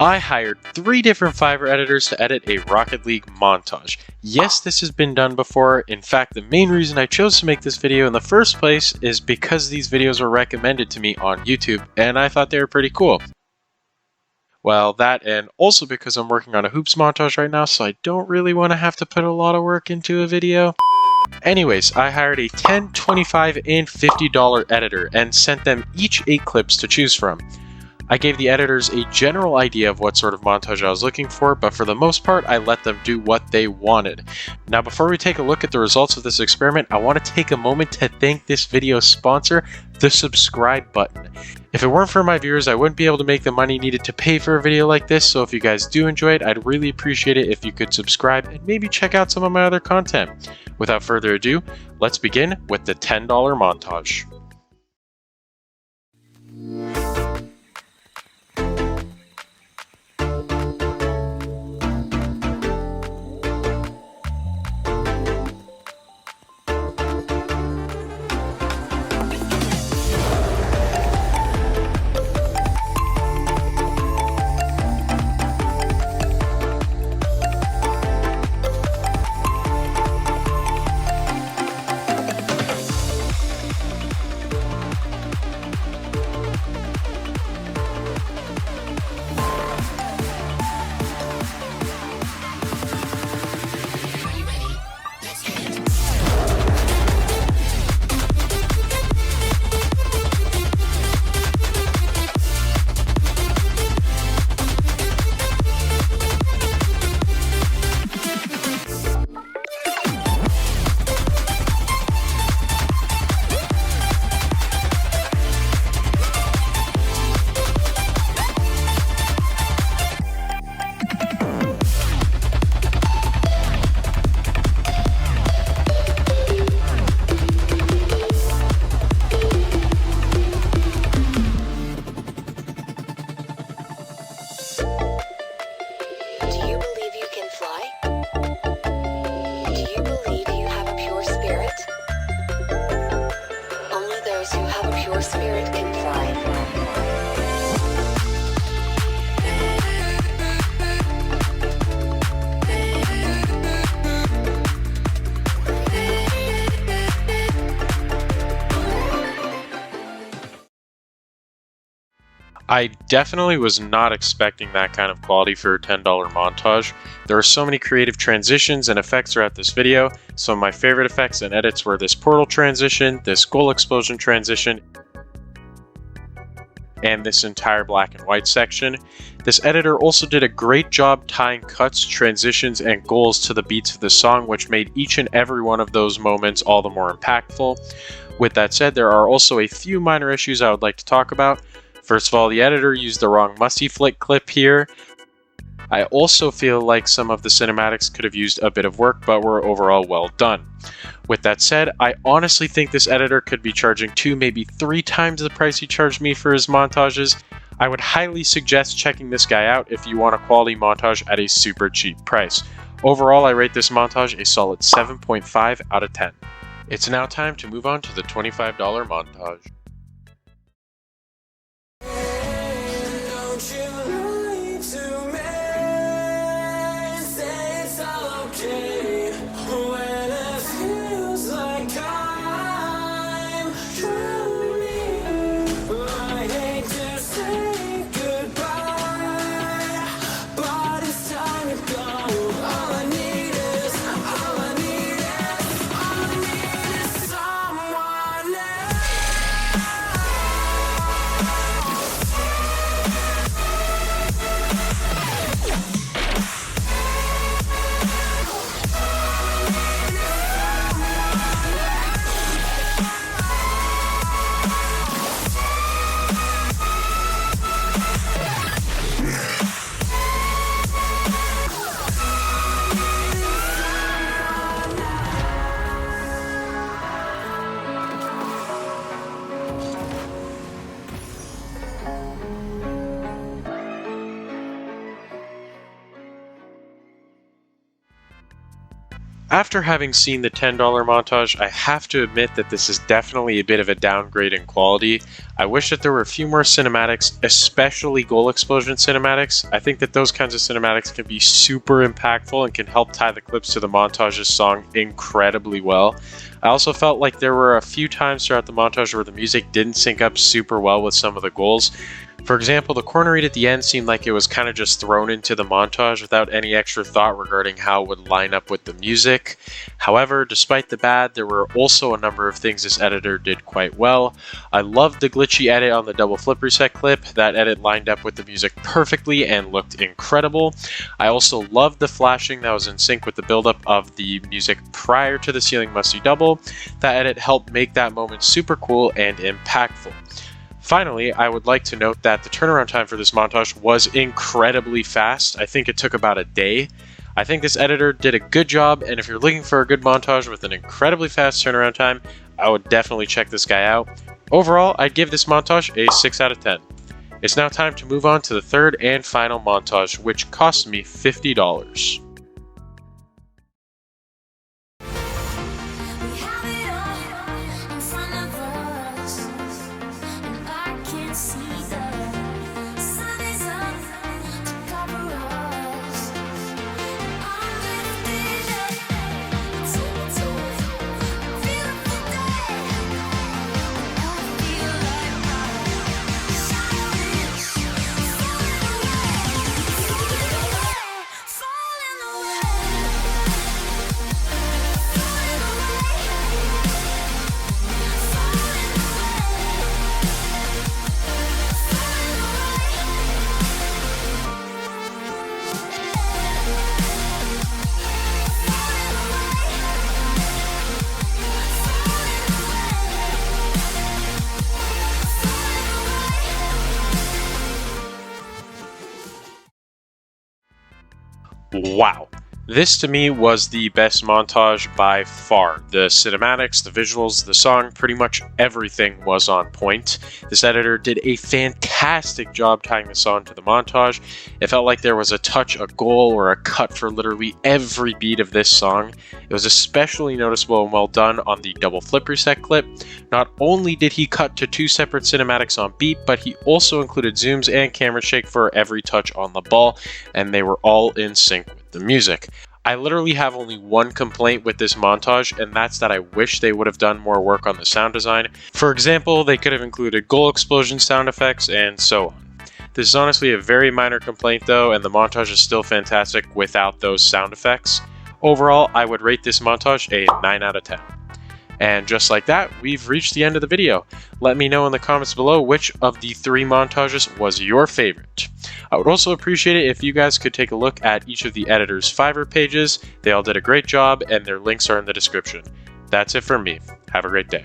I hired 3 different Fiverr editors to edit a Rocket League montage. Yes, this has been done before. In fact, the main reason I chose to make this video in the first place is because these videos were recommended to me on YouTube, and I thought they were pretty cool. Well, that and also because I'm working on a hoops montage right now, so I don't really want to have to put a lot of work into a video. Anyways, I hired a $10, $25, and $50 editor and sent them each 8 clips to choose from. I gave the editors a general idea of what sort of montage I was looking for, but for the most part, I let them do what they wanted. Now, before we take a look at the results of this experiment, I want to take a moment to thank this video's sponsor, the subscribe button. If it weren't for my viewers, I wouldn't be able to make the money needed to pay for a video like this, so if you guys do enjoy it, I'd really appreciate it if you could subscribe and maybe check out some of my other content. Without further ado, let's begin with the $10 montage. Spirit can fly. I definitely was not expecting that kind of quality for a $10 montage. There are so many creative transitions and effects throughout this video. Some of my favorite effects and edits were this portal transition, this goal explosion transition, and this entire black and white section. This editor also did a great job tying cuts, transitions, and goals to the beats of the song, which made each and every one of those moments all the more impactful. With that said, there are also a few minor issues I would like to talk about. First of all, the editor used the wrong Musty Flick clip here. I also feel like some of the cinematics could have used a bit of work, but were overall well done. With that said, I honestly think this editor could be charging 2, maybe 3 times the price he charged me for his montages. I would highly suggest checking this guy out if you want a quality montage at a super cheap price. Overall, I rate this montage a solid 7.5 out of 10. It's now time to move on to the $25 montage. After having seen the $10 montage, I have to admit that this is definitely a bit of a downgrade in quality. I wish that there were a few more cinematics, especially goal explosion cinematics. I think that those kinds of cinematics can be super impactful and can help tie the clips to the montage's song incredibly well. I also felt like there were a few times throughout the montage where the music didn't sync up super well with some of the goals. For example, the corner read at the end seemed like it was kind of just thrown into the montage without any extra thought regarding how it would line up with the music. However, despite the bad, there were also a number of things this editor did quite well. I loved the glitchy edit on the double flip reset clip. That edit lined up with the music perfectly and looked incredible. I also loved the flashing that was in sync with the buildup of the music prior to the ceiling musty double. That edit helped make that moment super cool and impactful. Finally, I would like to note that the turnaround time for this montage was incredibly fast. I think it took about a day. I think this editor did a good job, and if you're looking for a good montage with an incredibly fast turnaround time, I would definitely check this guy out. Overall, I'd give this montage a 6 out of 10. It's now time to move on to the third and final montage, which cost me $50. Wow. This to me was the best montage by far. The cinematics, the visuals, the song, pretty much everything was on point. This editor did a fantastic job tying this on to the montage. It felt like there was a touch, a goal, or a cut for literally every beat of this song. It was especially noticeable and well done on the double flip reset clip. Not only did he cut to 2 separate cinematics on beat, but he also included zooms and camera shake for every touch on the ball, and they were all in sync with the music. I literally have only one complaint with this montage, and that's that I wish they would have done more work on the sound design. For example, they could have included goal explosion sound effects and so on. This is honestly a very minor complaint though, and the montage is still fantastic without those sound effects. Overall, I would rate this montage a 9 out of 10. And just like that, we've reached the end of the video. Let me know in the comments below which of the 3 montages was your favorite. I would also appreciate it if you guys could take a look at each of the editor's Fiverr pages. They all did a great job, and their links are in the description. That's it for me. Have a great day.